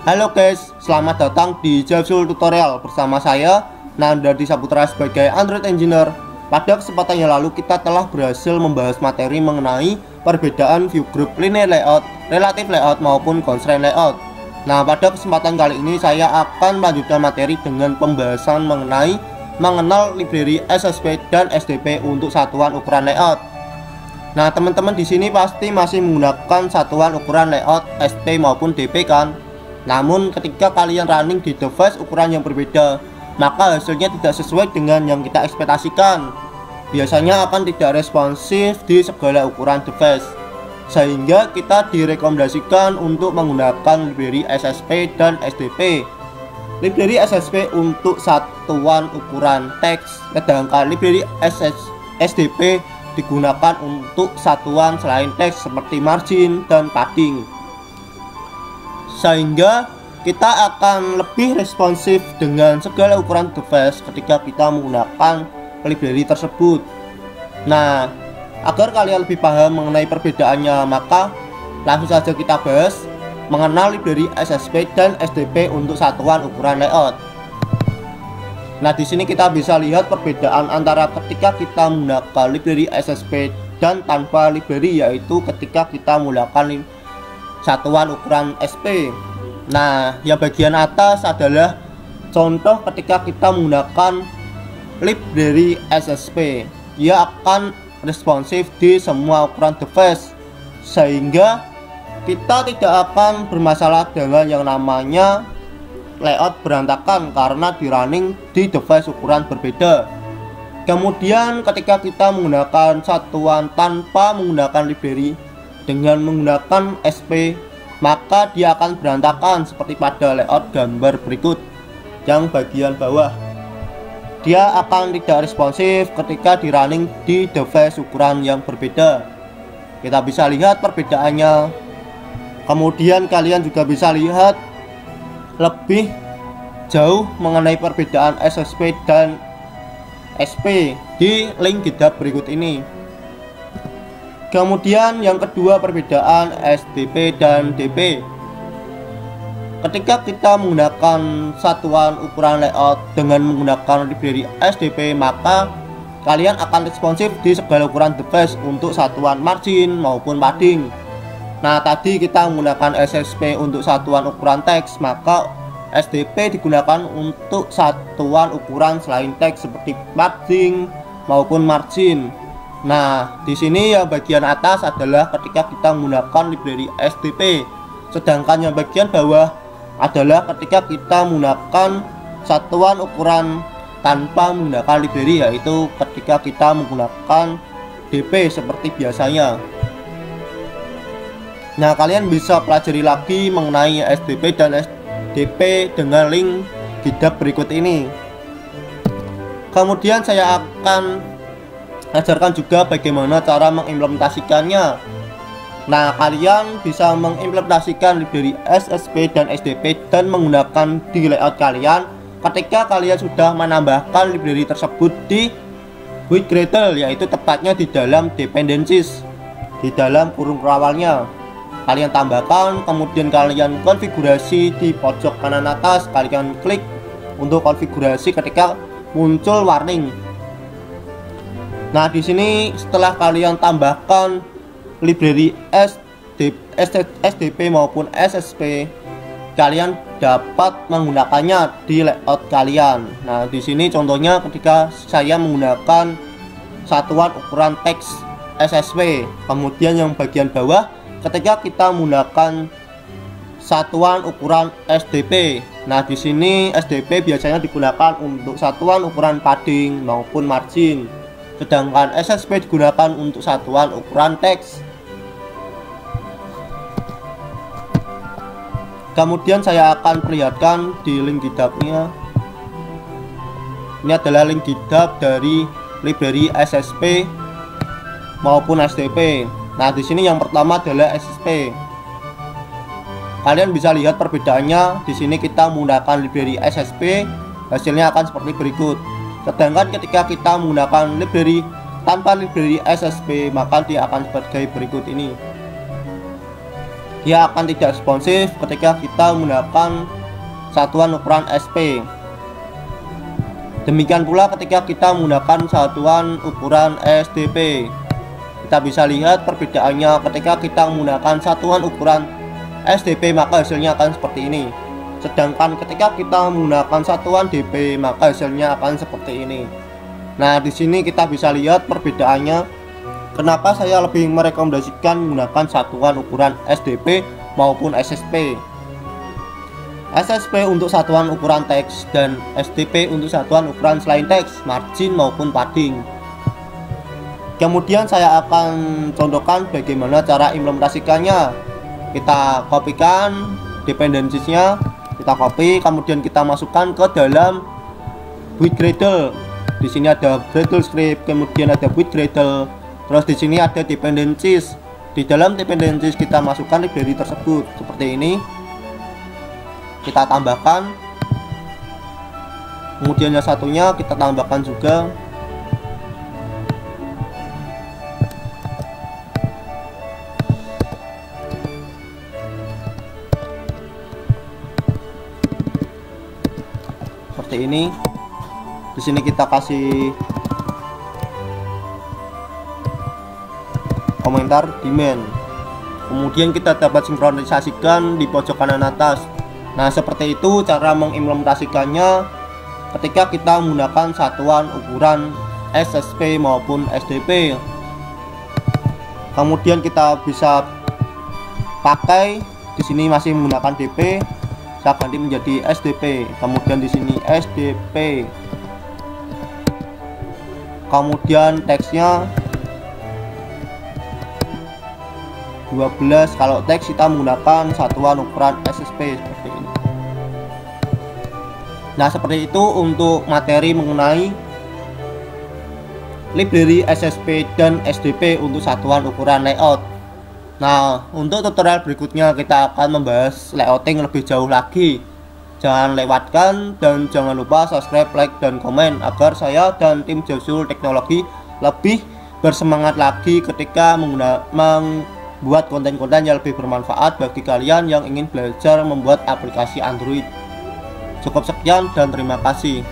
Halo guys, selamat datang di Jalsul Tutorial bersama saya Nanda Disaputra sebagai Android Engineer. Pada kesempatan yang lalu kita telah berhasil membahas materi mengenai perbedaan view group linear layout, relative layout maupun constraint layout. Nah, pada kesempatan kali ini saya akan melanjutkan materi dengan pembahasan mengenai mengenal library SSP dan SDP untuk satuan ukuran layout. Nah, teman-teman di sini pasti masih menggunakan satuan ukuran layout SP maupun DP kan? Namun ketika kalian running di device ukuran yang berbeda, maka hasilnya tidak sesuai dengan yang kita ekspektasikan. Biasanya akan tidak responsif di segala ukuran device, sehingga kita direkomendasikan untuk menggunakan library SSP dan SDP. Library SSP untuk satuan ukuran teks, sedangkan library SDP digunakan untuk satuan selain teks seperti margin dan padding, sehingga kita akan lebih responsif dengan segala ukuran device ketika kita menggunakan library tersebut. Nah, agar kalian lebih paham mengenai perbedaannya, maka langsung saja kita bahas mengenal library SSP dan SDP untuk satuan ukuran layout. Nah, di sini kita bisa lihat perbedaan antara ketika kita menggunakan library SSP dan tanpa library, yaitu ketika kita menggunakan satuan ukuran SP. Nah, yang bagian atas adalah contoh ketika kita menggunakan library SSP. Dia akan responsif di semua ukuran device, sehingga kita tidak akan bermasalah dengan yang namanya layout berantakan karena di running di device ukuran berbeda. Kemudian ketika kita menggunakan satuan tanpa menggunakan library dengan menggunakan SP, maka dia akan berantakan seperti pada layout gambar berikut yang bagian bawah. Dia akan tidak responsif ketika di running di device ukuran yang berbeda. Kita bisa lihat perbedaannya. Kemudian kalian juga bisa lihat lebih jauh mengenai perbedaan SSP dan SP di link GitHub berikut ini. Kemudian yang kedua, perbedaan SDP dan DP. Ketika kita menggunakan satuan ukuran layout dengan menggunakan library SDP, maka kalian akan responsif di segala ukuran device untuk satuan margin maupun padding. Nah, tadi kita menggunakan SSP untuk satuan ukuran teks, maka SDP digunakan untuk satuan ukuran selain teks seperti padding maupun margin. Nah, di sini yang bagian atas adalah ketika kita menggunakan library SDP, sedangkan yang bagian bawah adalah ketika kita menggunakan satuan ukuran tanpa menggunakan library, yaitu ketika kita menggunakan DP seperti biasanya. Nah, kalian bisa pelajari lagi mengenai SDP dan SDP dengan link GitHub berikut ini. Kemudian saya akan ajarkan juga bagaimana cara mengimplementasikannya. Nah, kalian bisa mengimplementasikan library SSP dan SDP dan menggunakan di layout kalian ketika kalian sudah menambahkan library tersebut di with Gradle, yaitu tepatnya di dalam dependencies, di dalam kurung awalnya. Kalian tambahkan, kemudian kalian konfigurasi di pojok kanan atas, kalian klik untuk konfigurasi ketika muncul warning. Nah, di sini setelah kalian tambahkan library SDP maupun SSP, kalian dapat menggunakannya di layout kalian. Nah, di sini contohnya ketika saya menggunakan satuan ukuran teks SSP, kemudian yang bagian bawah ketika kita menggunakan satuan ukuran SDP. Nah, di sini SDP biasanya digunakan untuk satuan ukuran padding maupun margin, sedangkan SSP digunakan untuk satuan ukuran teks. Kemudian saya akan perlihatkan di link GitHub-nya. Ini adalah link GitHub dari library SSP maupun SDP. Nah, di sini yang pertama adalah SSP. Kalian bisa lihat perbedaannya. Di sini kita menggunakan library SSP, hasilnya akan seperti berikut. Sedangkan ketika kita menggunakan library tanpa library SSP, maka dia akan sebagai berikut ini. dia akan tidak responsif ketika kita menggunakan satuan ukuran SP. Demikian pula ketika kita menggunakan satuan ukuran SDP. Kita bisa lihat perbedaannya ketika kita menggunakan satuan ukuran SDP maka hasilnya akan seperti ini. Sedangkan ketika kita menggunakan satuan DP maka hasilnya akan seperti ini. Nah, di sini kita bisa lihat perbedaannya. Kenapa saya lebih merekomendasikan menggunakan satuan ukuran SDP maupun SSP. SSP untuk satuan ukuran teks dan SDP untuk satuan ukuran selain teks, margin maupun padding. Kemudian saya akan contohkan bagaimana cara implementasikannya. Kita kopikan dependensiesnya, kita copy, kemudian kita masukkan ke dalam build Gradle. Di sini ada Gradle script, kemudian ada build Gradle, terus di sini ada dependencies. Di dalam dependencies kita masukkan library tersebut seperti ini. Kita tambahkan, kemudian yang satunya kita tambahkan juga. Seperti ini. Di sini kita kasih komentar demand. Kemudian kita dapat sinkronisasikan di pojok kanan atas. Nah, seperti itu cara mengimplementasikannya ketika kita menggunakan satuan ukuran SSP maupun SDP. Kemudian kita bisa pakai di sini masih menggunakan DP, saya ganti menjadi SDP. Kemudian di sini SDP. Kemudian teksnya 12, kalau teks kita menggunakan satuan ukuran SSP seperti ini. Nah, seperti itu untuk materi mengenai library SSP dan SDP untuk satuan ukuran layout. Nah, untuk tutorial berikutnya kita akan membahas layouting lebih jauh lagi. Jangan lewatkan dan jangan lupa subscribe, like, dan komen agar saya dan tim Jasul Teknologi lebih bersemangat lagi ketika membuat konten-konten yang lebih bermanfaat bagi kalian yang ingin belajar membuat aplikasi Android. Cukup sekian dan terima kasih.